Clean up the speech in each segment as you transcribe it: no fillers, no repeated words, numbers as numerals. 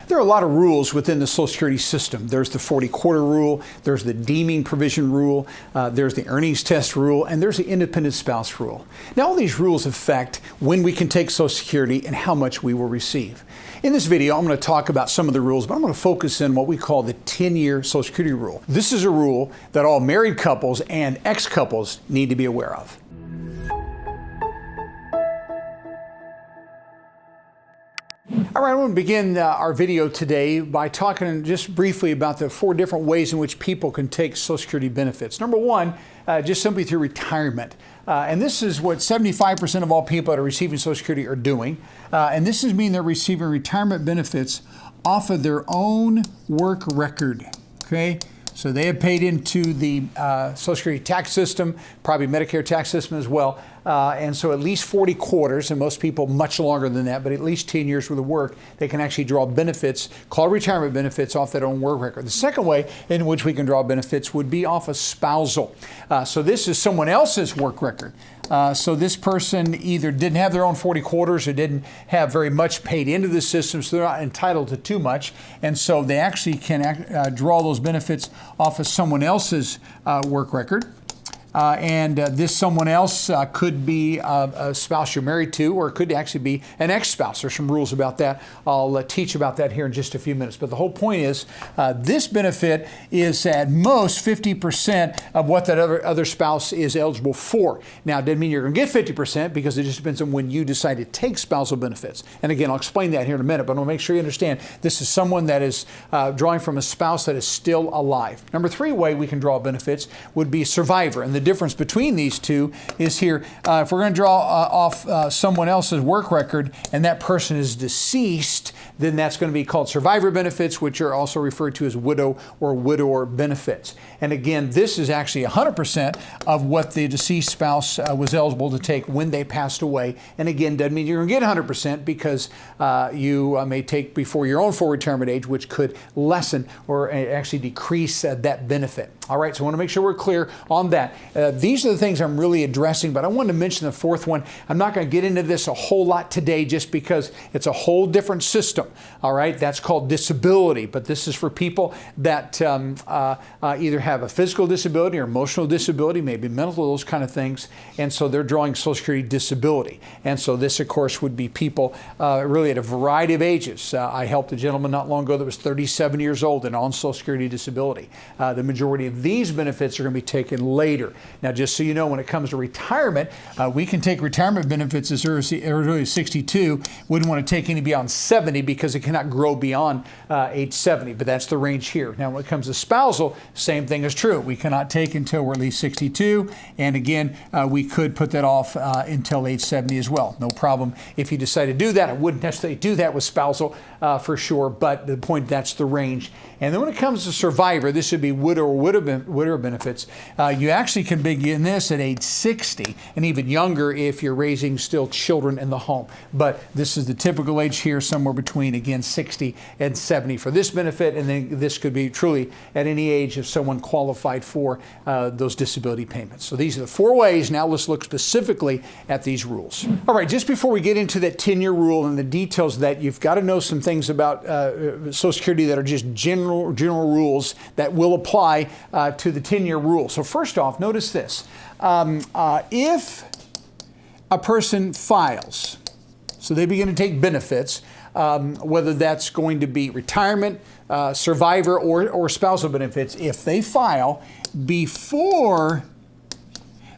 There are a lot of rules within the Social Security system. There's the 40-quarter rule, there's the deeming provision rule, there's the earnings test rule, and there's the independent spouse rule. Now, all these rules affect when we can take Social Security and how much we will receive. In this video, I'm going to talk about some of the rules, but I'm going to focus in what we call the 10-year Social Security rule. This is a rule that all married couples and ex-couples need to be aware of. All right, I want to begin our video today by talking just briefly about the 4 different ways in which people can take Social Security benefits. Number one, just simply through retirement. And this is what 75% of all people that are receiving Social Security are doing. And this is meaning they're receiving retirement benefits off of their own work record, okay? So they have paid into the Social Security tax system, probably Medicare tax system as well. And so at least 40 quarters, and most people much longer than that, but at least 10 years worth of work, they can actually draw benefits, called retirement benefits, off their own work record. The second way in which we can draw benefits would be off a spousal. So this is someone else's work record. So this person either didn't have their own 40 quarters or didn't have very much paid into the system, so they're not entitled to too much. And so they actually can draw those benefits off of someone else's work record. This someone else could be a spouse you're married to, or it could actually be an ex-spouse. There's some rules about that. I'll teach about that here in just a few minutes. But the whole point is this benefit is at most 50% of what that other spouse is eligible for. Now, it doesn't mean you're going to get 50% because it just depends on when you decide to take spousal benefits. And again, I'll explain that here in a minute, but I want to make sure you understand this is someone that is drawing from a spouse that is still alive. Number 3 way we can draw benefits would be survivor. And the difference between these two is here. If we're going to draw off someone else's work record and that person is deceased, then that's going to be called survivor benefits, which are also referred to as widow or widower benefits. And again, this is actually 100% of what the deceased spouse was eligible to take when they passed away. And again, doesn't mean you're going to get 100% because you may take before your own full retirement age, which could lessen or actually decrease that benefit. All right, so I want to make sure we're clear on that. These are the things I'm really addressing, but I wanted to mention the 4th one. I'm not going to get into this a whole lot today just because it's a whole different system. All right, that's called disability, but this is for people that either have a physical disability or emotional disability, maybe mental, those kind of things, and so they're drawing Social Security disability. And so this, of course, would be people really at a variety of ages. I helped a gentleman not long ago that was 37 years old and on Social Security disability. The majority of these benefits are going to be taken later. Now, just so you know, when it comes to retirement, we can take retirement benefits as early as 62. Wouldn't want to take any beyond 70 because it cannot grow beyond age 70, but that's the range here. Now, when it comes to spousal, same thing is true. We cannot take until we're at least 62, and again, we could put that off until age 70 as well. No problem if you decide to do that. I wouldn't necessarily do that with spousal for sure, but the point, that's the range. And then when it comes to survivor, this would be widow or widower benefits. You actually can begin this at age 60 and even younger if you're raising still children in the home. But this is the typical age here, somewhere between, again, 60 and 70 for this benefit. And then this could be truly at any age if someone qualified for those disability payments. So these are the 4 ways. Now let's look specifically at these rules. All right, just before we get into that 10-year rule and the details of that, you've got to know some things about Social Security that are just general rules that will apply to the 10-year rule. So first off, notice this. If a person files, so they begin to take benefits, whether that's going to be retirement, survivor, or spousal benefits, if they file before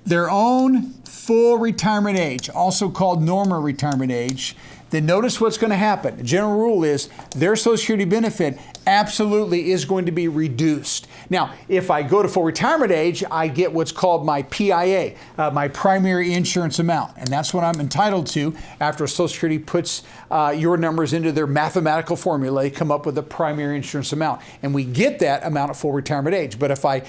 their own full retirement age, also called normal retirement age, then notice what's going to happen. The general rule is their Social Security benefit absolutely is going to be reduced. Now, if I go to full retirement age, I get what's called my PIA, my primary insurance amount. And that's what I'm entitled to after Social Security puts your numbers into their mathematical formula. They come up with a primary insurance amount. And we get that amount at full retirement age. But if I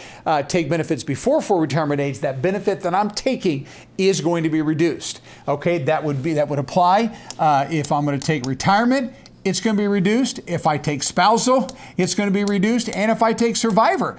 take benefits before full retirement age, that benefit that I'm taking is going to be reduced. Okay, that would apply if I'm going to take retirement it's going to be reduced. If I take spousal, it's going to be reduced. And if I take survivor,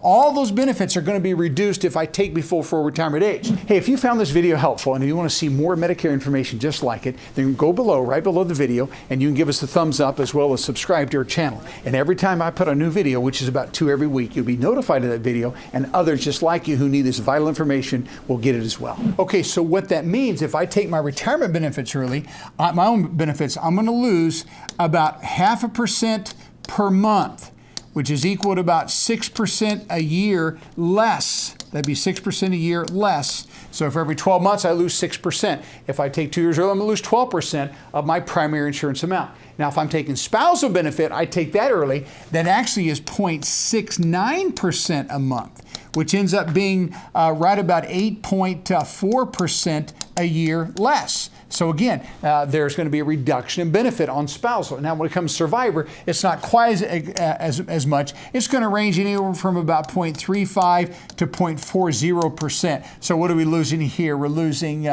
all those benefits are going to be reduced if I take before full retirement age. Hey, if you found this video helpful and you want to see more Medicare information just like it, then go below, right below the video, and you can give us a thumbs up as well as subscribe to our channel. And every time I put a new video, which is about 2 every week, you'll be notified of that video, and others just like you who need this vital information will get it as well. Okay, so what that means, if I take my retirement benefits early, my own benefits, I'm going to lose about 0.5% per month, which is equal to about 6% a year less. That'd be 6% a year less. So for every 12 months, I lose 6%. If I take 2 years early, I'm going to lose 12% of my primary insurance amount. Now, if I'm taking spousal benefit, I take that early, that actually is 0.69% a month, which ends up being right about 8.4% a year less. So again, there's going to be a reduction in benefit on spousal. Now, when it comes to survivor, it's not quite as much. It's going to range anywhere from about 0.35 to 0.40%. So what are we losing here? We're losing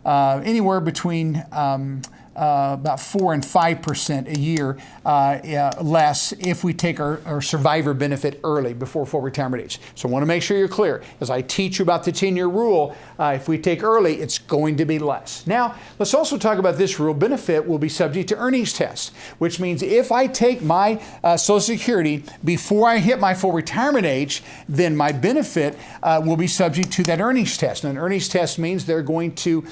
anywhere between about 4 and 5% a year less if we take our survivor benefit early before full retirement age. So I want to make sure you're clear. As I teach you about the 10-year rule, if we take early, it's going to be less. Now, let's also talk about this rule. Benefit will be subject to earnings test, which means if I take my Social Security before I hit my full retirement age, then my benefit will be subject to that earnings test. And an earnings test means they're going to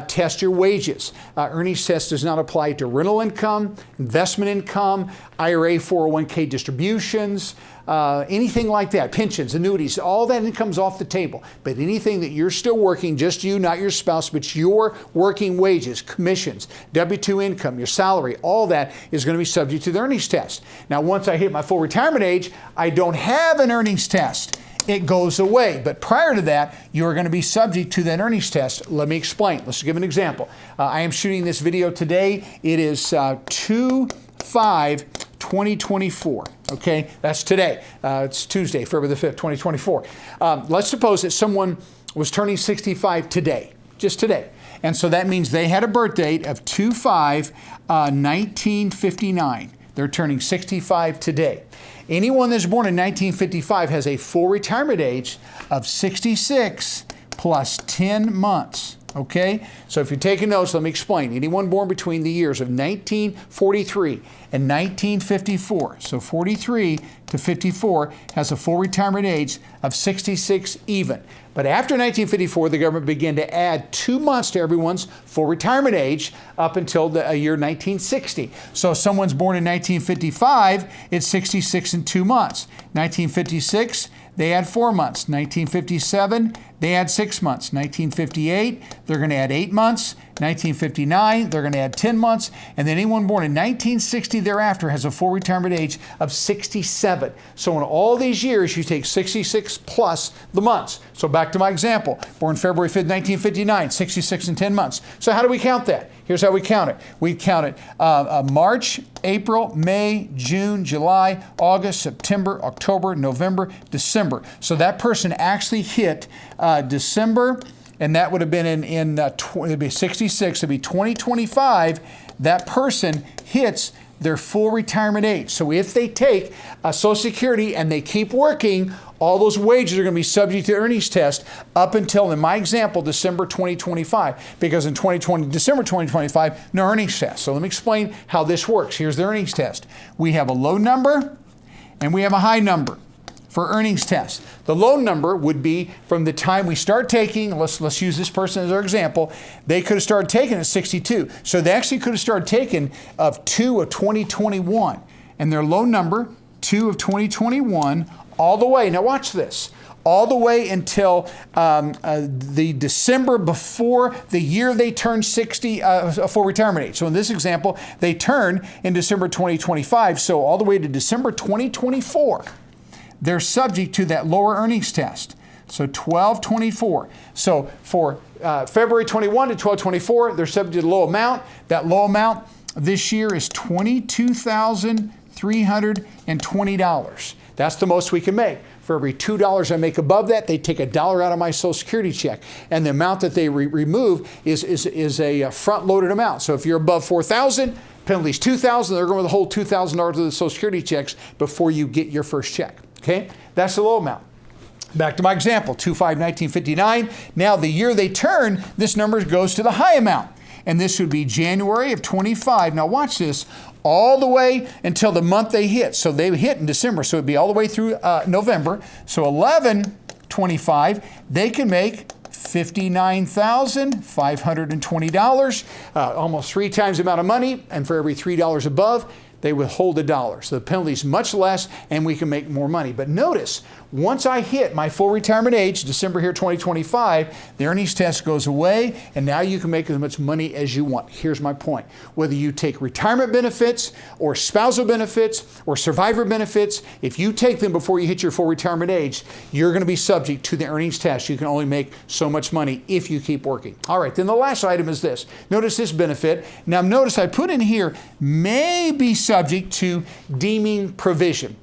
test your wages. Earnings test does not apply to rental income, investment income, IRA, 401k distributions, anything like that, pensions, annuities, all that income's off the table. But anything that you're still working, just you, not your spouse, but your working wages, commissions, W-2 income, your salary, all that is going to be subject to the earnings test. Now, once I hit my full retirement age, I don't have an earnings test. It goes away. But prior to that, you're going to be subject to that earnings test. Let me explain. Let's give an example. I am shooting this video today. It is 2/5/2024. Okay, that's today. It's Tuesday, February the 5th, 2024. Let's suppose that someone was turning 65 today, just today. And so that means they had a birth date of 2/5/1959. They're turning 65 today. Anyone that's born in 1955 has a full retirement age of 66 plus 10 months. Okay? So if you're taking notes, let me explain. Anyone born between the years of 1943 and 1954, so 43 to 54, has a full retirement age of 66 even. But after 1954, the government began to add 2 months to everyone's full retirement age up until the year 1960. So if someone's born in 1955, it's 66 and 2 months. 1956, they add 4 months. 1957, they add 6 months. 1958, they're going to add 8 months. 1959, they're going to add 10 months. And then anyone born in 1960 thereafter has a full retirement age of 67. So in all these years, you take 66 plus the months. So back to my example, born February 5th, 1959, 66 and 10 months. So how do we count that? Here's how we count it. We count it March, April, May, June, July, August, September, October, November, December. So that person actually hit December, and that would have been it'd be 66, it'd be 2025, that person hits their full retirement age. So if they take Social Security and they keep working, all those wages are going to be subject to earnings test up until, in my example, December 2025, because in December 2025, no earnings test. So let me explain how this works. Here's the earnings test. We have a low number and we have a high number for earnings test. The low number would be from the time we start taking, let's use this person as our example, they could have started taking at 62. So they actually could have started taking of 2 of 2021. And their low number, 2 of 2021, all the way, now watch this, all the way until the December before the year they turn 60, full retirement age. So in this example, they turn in December 2025, so all the way to December 2024. They're subject to that lower earnings test. So 12/24. So for February 21 to 12/24, they're subject to the low amount. That low amount this year is $22,300. $320. That's the most we can make. For every $2 I make above that, they take $1 out of my Social Security check. And the amount that they remove is a front-loaded amount. So if you're above $4,000, penalty's $2,000, they're going to withhold $2,000 of the Social Security checks before you get your first check. Okay? That's the low amount. Back to my example, 2/5/1959. Now the year they turn, this number goes to the high amount. And this would be January of 25. Now watch this, all the way until the month they hit. So they hit in December, so it'd be all the way through November. So 11/25, they can make $59,520, almost 3 times the amount of money, and for every $3 above, they withhold $1. So the penalty is much less, and we can make more money. But notice, once I hit my full retirement age, December here 2025, the earnings test goes away, and now you can make as much money as you want. Here's my point. Whether you take retirement benefits or spousal benefits or survivor benefits, if you take them before you hit your full retirement age, you're going to be subject to the earnings test. You can only make so much money if you keep working. All right, then the last item is this. Notice this benefit. Now notice I put in here may be subject to deeming provision.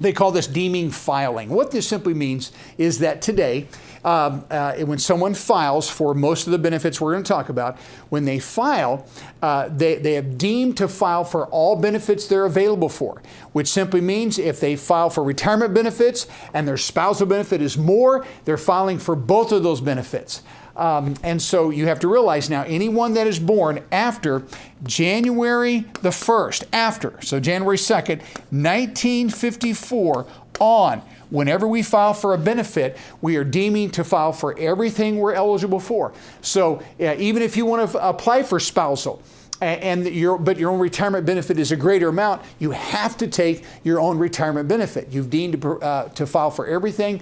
They call this deeming filing. What this simply means is that today, when someone files for most of the benefits we're going to talk about, when they file, they have deemed to file for all benefits they're available for, which simply means if they file for retirement benefits and their spousal benefit is more, they're filing for both of those benefits. And so you have to realize now, anyone that is born after January the 1st, so January 2nd, 1954 on, whenever we file for a benefit, we are deeming to file for everything we're eligible for. So even if you want to apply for spousal, but your own retirement benefit is a greater amount, you have to take your own retirement benefit. You've deemed to file for everything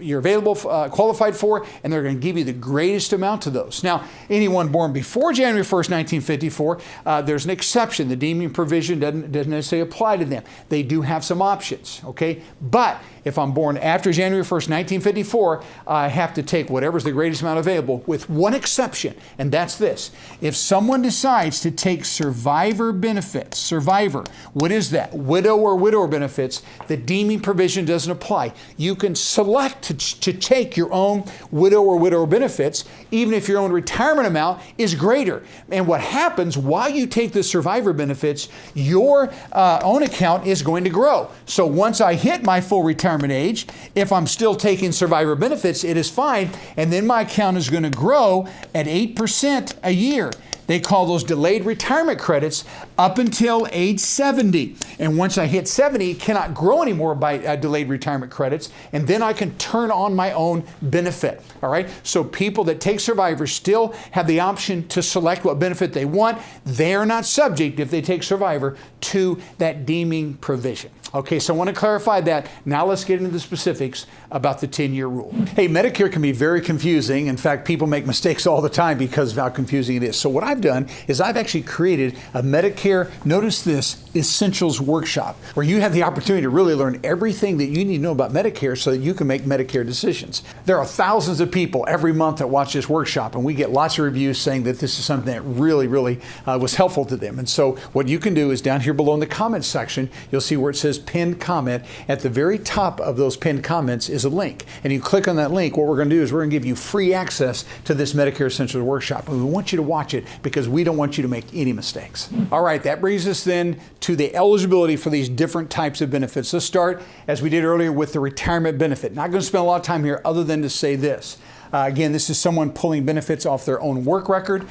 you're available, qualified for, and they're going to give you the greatest amount of those. Now, anyone born before January 1st, 1954, there's an exception. The deeming provision doesn't necessarily apply to them. They do have some options, okay? But if I'm born after January 1st, 1954, I have to take whatever's the greatest amount available, with one exception, and that's this. If someone decides to take survivor benefits, survivor, what is that? Widow or widower benefits, the deeming provision doesn't apply. You can select to take your own widow or widower benefits, even if your own retirement amount is greater. And what happens while you take the survivor benefits, your own account is going to grow. So once I hit my full retirement age, if I'm still taking survivor benefits, it is fine. And then my account is going to grow at 8% a year. They call those delayed retirement credits up until age 70. And once I hit 70, it cannot grow anymore by delayed retirement credits. And then I can turn on my own benefit. All right. So people that take survivor still have the option to select what benefit they want. They are not subject, if they take survivor, to that deeming provision. Okay, so I want to clarify that. Now let's get into the specifics about the 10-year rule. Hey, Medicare can be very confusing. In fact, people make mistakes all the time because of how confusing it is. So what I've done is I've actually created a Medicare, notice this, Essentials Workshop, where you have the opportunity to really learn everything that you need to know about Medicare so that you can make Medicare decisions. There are thousands of people every month that watch this workshop, and we get lots of reviews saying that this is something that really was helpful to them. And so what you can do is down here below in the comments section, you'll see where it says pinned comment. At the very top of those pinned comments is a link. And you click on that link, what we're going to do is we're going to give you free access to this Medicare Essentials Workshop. And we want you to watch it because we don't want you to make any mistakes. All right, that brings us then to the eligibility for these different types of benefits. Let's start, as we did earlier, with the retirement benefit. Not going to spend a lot of time here other than to say this. Again, this is someone pulling benefits off their own work record.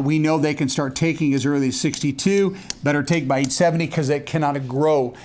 We know they can start taking as early as 62, better take by age 70 because they cannot grow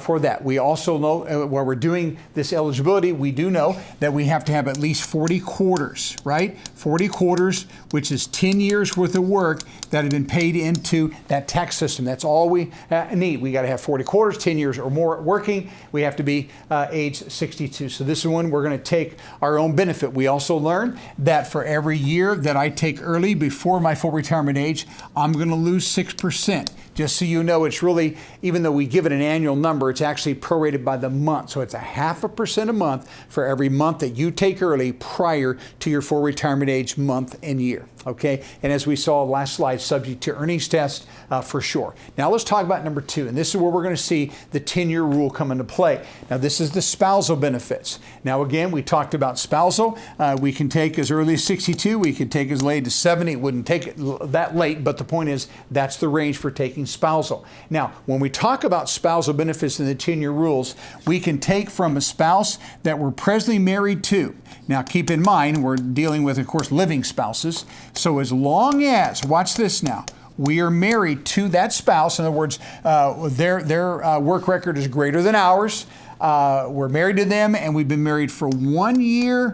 for that. We also know while we're doing this eligibility, we do know that we have to have at least 40 quarters, right? 40 quarters, which is 10 years worth of work that have been paid into that tax system. That's all we need. We got to have 40 quarters, 10 years or more working. We have to be age 62. So this is when we're going to take our own benefit. We also learn that for every year that I take early before my full retirement age, I'm going to lose 6% Just so you know, it's really, even though we give it an annual number, it's actually prorated by the month. So it's 0.5% a month for every month that you take early prior to your full retirement age month and year. Okay, and as we saw last slide, subject to earnings test for sure. Now let's talk about number 2, and this is where we're going to see the 10-year rule come into play. Now this is the spousal benefits. Now again, we talked about spousal. We can take as early as 62, we can take as late as 70. It wouldn't take it that late, but the point is that's the range for taking spousal. Now, when we talk about spousal benefits in the 10-year rules, we can take from a spouse that we're presently married to. Now keep in mind, we're dealing with, of course, living spouses. So as long as, watch this now, we are married to that spouse, in other words, their work record is greater than ours, we're married to them, and we've been married for 1 year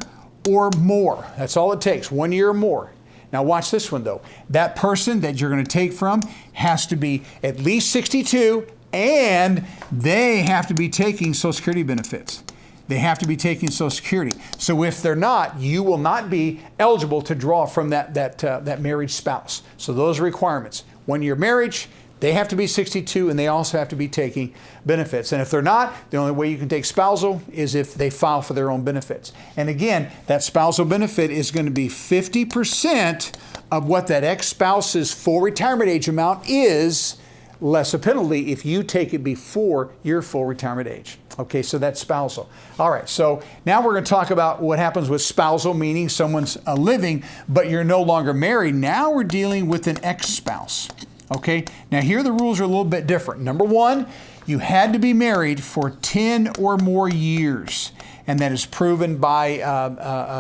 or more. That's all it takes, 1 year or more. Now watch this one though. That person that you're going to take from has to be at least 62, and they have to be taking Social Security benefits. They have to be taking Social Security. So if they're not, you will not be eligible to draw from that married spouse. So those are requirements. 1 year marriage, they have to be 62, and they also have to be taking benefits. And if they're not, the only way you can take spousal is if they file for their own benefits. And again, that spousal benefit is going to be 50% of what that ex-spouse's full retirement age amount is, less a penalty if you take it before your full retirement age. Okay, so that's spousal. All right, so now we're going to talk about what happens with spousal, meaning someone's living, but you're no longer married. Now we're dealing with an ex-spouse. Okay, now here the rules are a little bit different. Number 1, you had to be married for 10 or more years. And that is proven by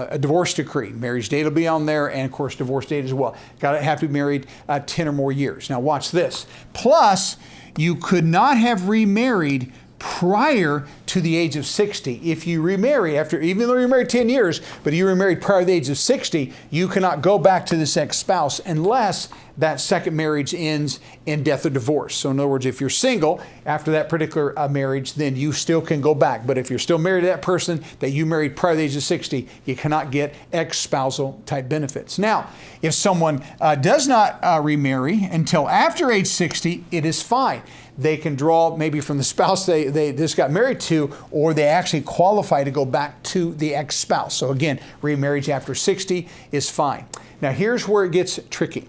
a divorce decree. Marriage date will be on there, and of course divorce date as well. Got to have to be married 10 or more years. Now watch this. Plus, you could not have remarried prior to the age of 60. If you remarry after, even though you're married 10 years, but you remarried prior to the age of 60, you cannot go back to this ex-spouse unless that second marriage ends in death or divorce. So in other words, if you're single after that particular marriage, then you still can go back. But if you're still married to that person that you married prior to the age of 60, you cannot get ex-spousal type benefits. Now, if someone does not remarry until after age 60, it is fine. They can draw maybe from the spouse they just got married to, or they actually qualify to go back to the ex-spouse. So again, remarriage after 60 is fine. Now here's where it gets tricky.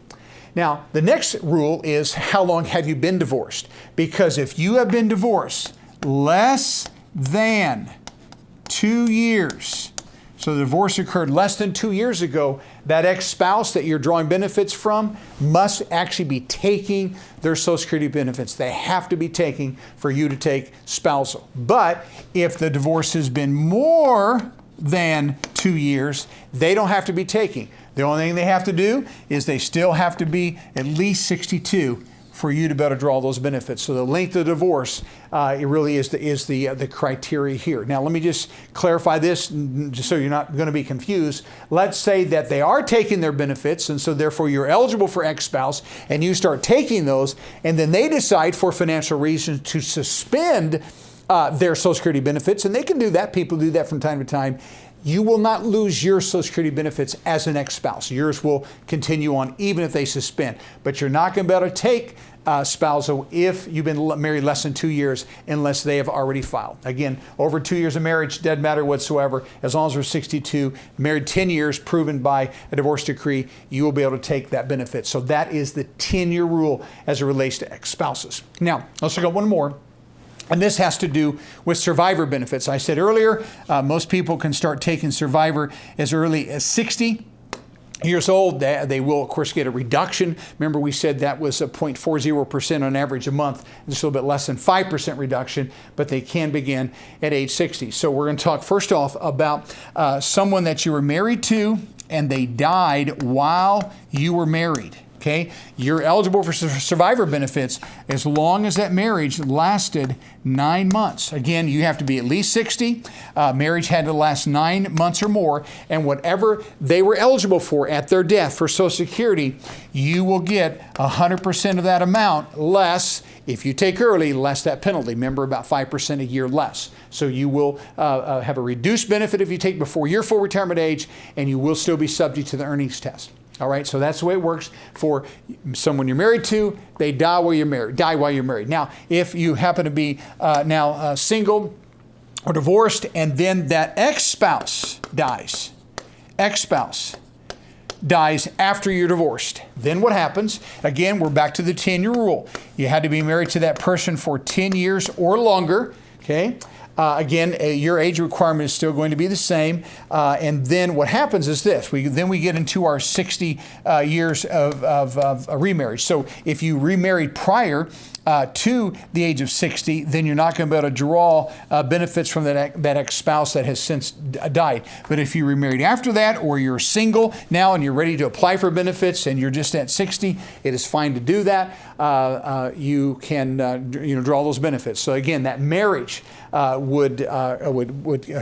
Now, the next rule is how long have you been divorced? Because if you have been divorced less than 2 years, so the divorce occurred less than 2 years ago, that ex-spouse that you're drawing benefits from must actually be taking their Social Security benefits. They have to be taking for you to take spousal. But if the divorce has been more than 2 years, they don't have to be taking. The only thing they have to do is they still have to be at least 62 for you to be able to draw those benefits. So the length of the divorce, it really is the criteria here. Now let me just clarify this, just so you're not going to be confused. Let's say that they are taking their benefits, and so therefore you're eligible for ex-spouse, and you start taking those, and then they decide for financial reasons to suspend their Social Security benefits, and they can do that. People do that from time to time. You will not lose your Social Security benefits as an ex-spouse. Yours will continue on even if they suspend. But you're not going to be able to take spousal if you've been married less than 2 years unless they have already filed. Again, over 2 years of marriage, doesn't matter whatsoever. As long as we're 62, married 10 years, proven by a divorce decree, you will be able to take that benefit. So that is the 10-year rule as it relates to ex-spouses. Now, let's look at one more. And this has to do with survivor benefits. I said earlier, most people can start taking survivor as early as 60 years old. They will, of course, get a reduction. Remember, we said that was a 0.40% on average a month, just a little bit less than 5% reduction, but they can begin at age 60. So we're going to talk first off about someone that you were married to and they died while you were married. Okay, you're eligible for survivor benefits as long as that marriage lasted 9 months. Again, you have to be at least 60. Marriage had to last 9 months or more. And whatever they were eligible for at their death for Social Security, you will get 100% of that amount less. If you take early, less that penalty. Remember, about 5% a year less. So you will have a reduced benefit if you take before your full retirement age, and you will still be subject to the earnings test. All right, so that's the way it works for someone you're married to. They die while you're married. Now, if you happen to be single or divorced, and then that ex-spouse dies after you're divorced, then what happens? Again, we're back to the 10-year rule. You had to be married to that person for 10 years or longer, okay? Again, your age requirement is still going to be the same. And then what happens is this. We get into our 60 years of remarriage. So if you remarried prior to the age of 60, then you're not going to be able to draw benefits from that ex-spouse that has since died. But if you remarried after that, or you're single now and you're ready to apply for benefits and you're just at 60, it is fine to do that. You can draw those benefits. So again, that marriage would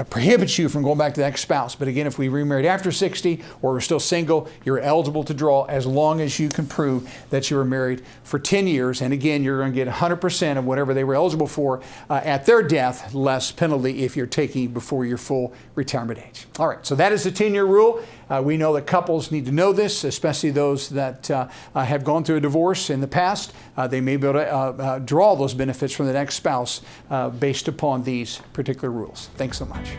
prohibit you from going back to the ex-spouse. But again, if we remarried after 60 or we're still single, you're eligible to draw as long as you can prove that you were married for 10 years. And again, you're going to get 100% of whatever they were eligible for at their death, less penalty if you're taking before your full retirement age. All right, so that is the 10-year rule. We know that couples need to know this, especially those that have gone through a divorce in the past. They may be able to draw those benefits from the next spouse based upon these particular rules. Thanks so much.